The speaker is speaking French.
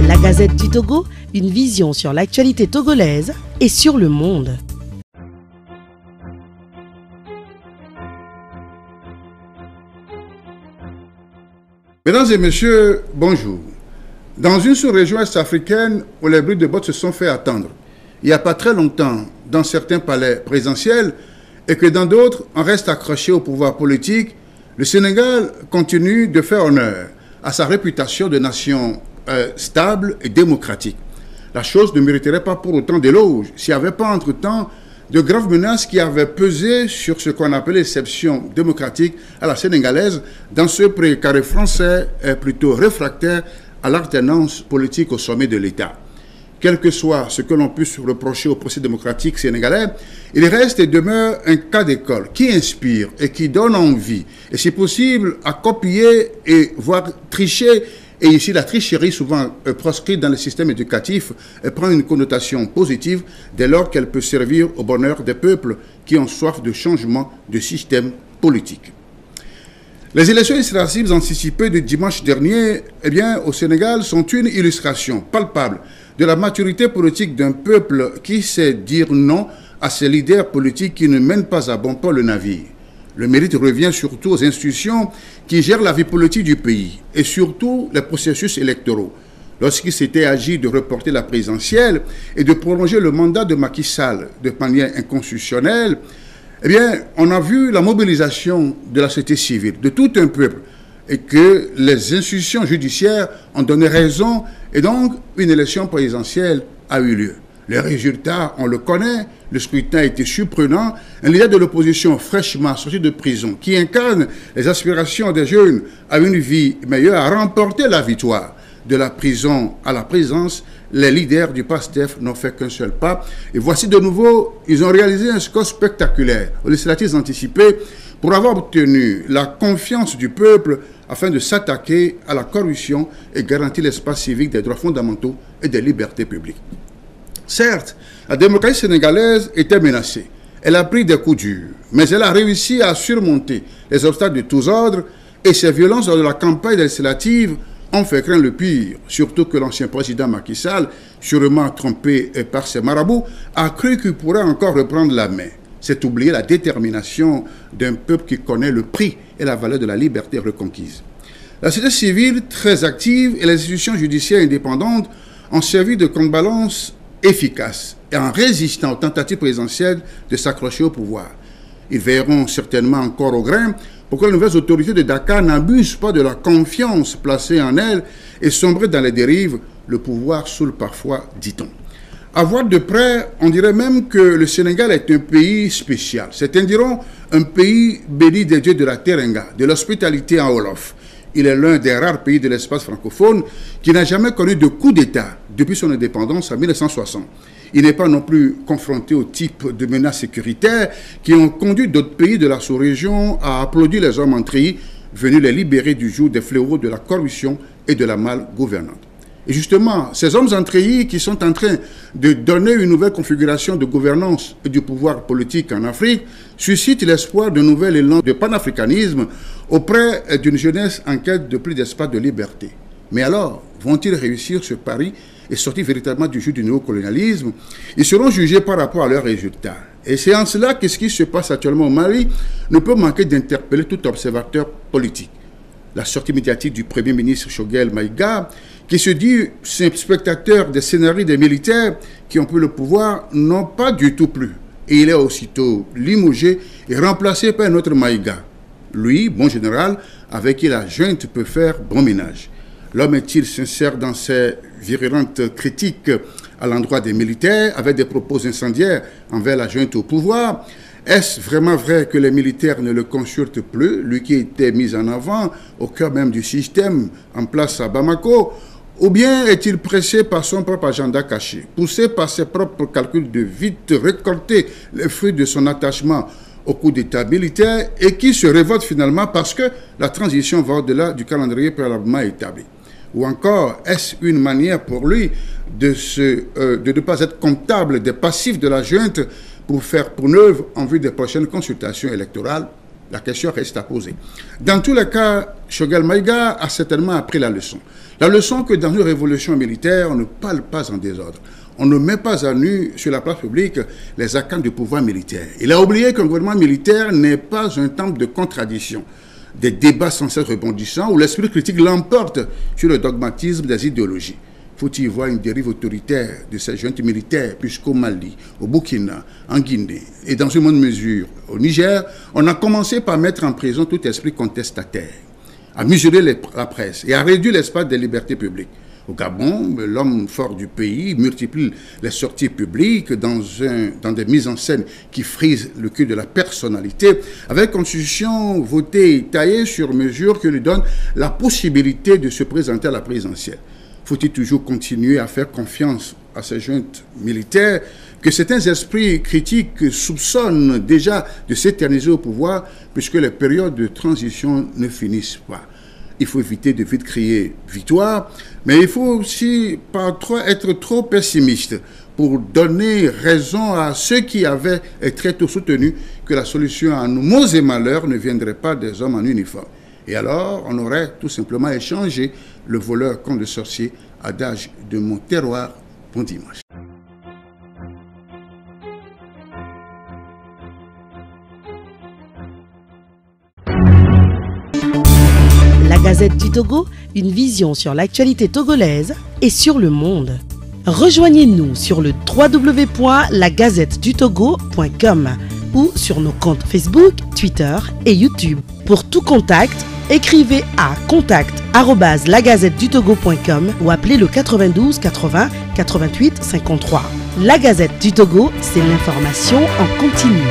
La Gazette du Togo, une vision sur l'actualité togolaise et sur le monde. Mesdames et messieurs, bonjour. Dans une sous-région est-africaine où les bruits de bottes se sont fait attendre, il n'y a pas très longtemps, dans certains palais présidentiels, et que dans d'autres, on reste accroché au pouvoir politique, le Sénégal continue de faire honneur à sa réputation de nation stable et démocratique. La chose ne mériterait pas pour autant d'éloges s'il n'y avait pas entre-temps de graves menaces qui avaient pesé sur ce qu'on appelle l'exception démocratique à la sénégalaise dans ce précaré français plutôt réfractaire à l'alternance politique au sommet de l'État. Quel que soit ce que l'on puisse reprocher au procès démocratique sénégalais, il reste et demeure un cas d'école qui inspire et qui donne envie, et si possible, à copier et voire tricher. Et ici, la tricherie, souvent proscrite dans le système éducatif, prend une connotation positive dès lors qu'elle peut servir au bonheur des peuples qui ont soif de changement de système politique. Les élections législatives anticipées de dimanche dernier, au Sénégal, sont une illustration palpable de la maturité politique d'un peuple qui sait dire non à ses leaders politiques qui ne mènent pas à bon port le navire. Le mérite revient surtout aux institutions qui gèrent la vie politique du pays et surtout les processus électoraux. Lorsqu'il s'était agi de reporter la présidentielle et de prolonger le mandat de Macky Sall de manière inconstitutionnelle, on a vu la mobilisation de la société civile, de tout un peuple, et que les institutions judiciaires ont donné raison, et donc une élection présidentielle a eu lieu. Les résultats, on le connaît, le scrutin a été surprenant. Un leader de l'opposition fraîchement sorti de prison, qui incarne les aspirations des jeunes à une vie meilleure, a remporté la victoire. De la prison à la présidence, les leaders du PASTEF n'ont fait qu'un seul pas. Et voici de nouveau, ils ont réalisé un score spectaculaire aux législatives anticipées pour avoir obtenu la confiance du peuple afin de s'attaquer à la corruption et garantir l'espace civique des droits fondamentaux et des libertés publiques. Certes, la démocratie sénégalaise était menacée. Elle a pris des coups durs, mais elle a réussi à surmonter les obstacles de tous ordres et ces violences lors de la campagne législative ont fait craindre le pire, surtout que l'ancien président Macky Sall, sûrement trompé par ses marabouts, a cru qu'il pourrait encore reprendre la main. C'est oublier la détermination d'un peuple qui connaît le prix et la valeur de la liberté reconquise. La société civile, très active, et les institutions judiciaires indépendantes ont servi de contrebalance efficace et en résistant aux tentatives présidentielles de s'accrocher au pouvoir. Ils veilleront certainement encore au grain pour que les nouvelles autorités de Dakar n'abusent pas de la confiance placée en elles et sombrent dans les dérives, le pouvoir saoule parfois, dit-on. À voir de près, on dirait même que le Sénégal est un pays spécial. Certains diront un pays béni des dieux de la Terenga, de l'hospitalité en Wolof. Il est l'un des rares pays de l'espace francophone qui n'a jamais connu de coup d'État depuis son indépendance en 1960. Il n'est pas non plus confronté au type de menaces sécuritaires qui ont conduit d'autres pays de la sous-région à applaudir les hommes en treillis venus les libérer du joug des fléaux de la corruption et de la mal-gouvernance. Et justement, ces hommes en treillis qui sont en train de donner une nouvelle configuration de gouvernance et du pouvoir politique en Afrique suscitent l'espoir d'un nouvel élan de panafricanisme auprès d'une jeunesse en quête de plus d'espace de liberté. Mais alors, vont-ils réussir ce pari et sortir véritablement du jeu du néocolonialisme? Ils seront jugés par rapport à leurs résultats. Et c'est en cela que ce qui se passe actuellement au Mali ne peut manquer d'interpeller tout observateur politique. La sortie médiatique du Premier ministre Choguel Maïga, qui se dit spectateur des scénarios des militaires qui ont pris le pouvoir, n'ont pas du tout plu. Et il est aussitôt limogé et remplacé par un autre Maïga. Lui, bon général, avec qui la junte peut faire bon ménage. L'homme est-il sincère dans ses virulentes critiques à l'endroit des militaires, avec des propos incendiaires envers la junte au pouvoir? Est-ce vraiment vrai que les militaires ne le consultent plus, lui qui était mis en avant au cœur même du système en place à Bamako? Ou bien est-il pressé par son propre agenda caché, poussé par ses propres calculs de vite récolter les fruits de son attachement au coup d'État militaire et qui se révolte finalement parce que la transition va au-delà du calendrier préalablement établi? Ou encore, est-ce une manière pour lui de ne pas être comptable des passifs de la junte pour faire pour neuve en vue des prochaines consultations électorales? La question reste à poser. Dans tous les cas, Choguel Maïga a certainement appris la leçon. La leçon que dans une révolution militaire, on ne parle pas en désordre. On ne met pas à nu sur la place publique les acquins du pouvoir militaire. Il a oublié qu'un gouvernement militaire n'est pas un temple de contradiction, des débats sans cesse rebondissants où l'esprit critique l'emporte sur le dogmatisme des idéologies. Faut-il y voir une dérive autoritaire de ces juntes militaires, puisqu'au Mali, au Burkina, en Guinée et dans une moindre mesure au Niger, on a commencé par mettre en prison tout esprit contestataire, à mesurer la presse et à réduire l'espace des libertés publiques. Au Gabon, l'homme fort du pays multiplie les sorties publiques dans des mises en scène qui frisent le cul de la personnalité, avec une constitution votée et taillée sur mesure qui lui donne la possibilité de se présenter à la présidentielle. Faut-il toujours continuer à faire confiance à ces juntes militaires que certains esprits critiques soupçonnent déjà de s'éterniser au pouvoir puisque les périodes de transition ne finissent pas? Il faut éviter de vite crier victoire, mais il faut aussi pas être trop pessimiste pour donner raison à ceux qui avaient très tôt soutenu que la solution à nos maux et malheurs ne viendrait pas des hommes en uniforme. Et alors, on aurait tout simplement échangé le voleur contre le sorcier, adage de mon terroir. Bon dimanche. La Gazette du Togo, une vision sur l'actualité togolaise et sur le monde. Rejoignez-nous sur le www.lagazettedutogo.com ou sur nos comptes Facebook, Twitter et YouTube. Pour tout contact, écrivez à contact@lagazettedutogo.com ou appelez le 92 80 88 53. La Gazette du Togo, c'est l'information en continu.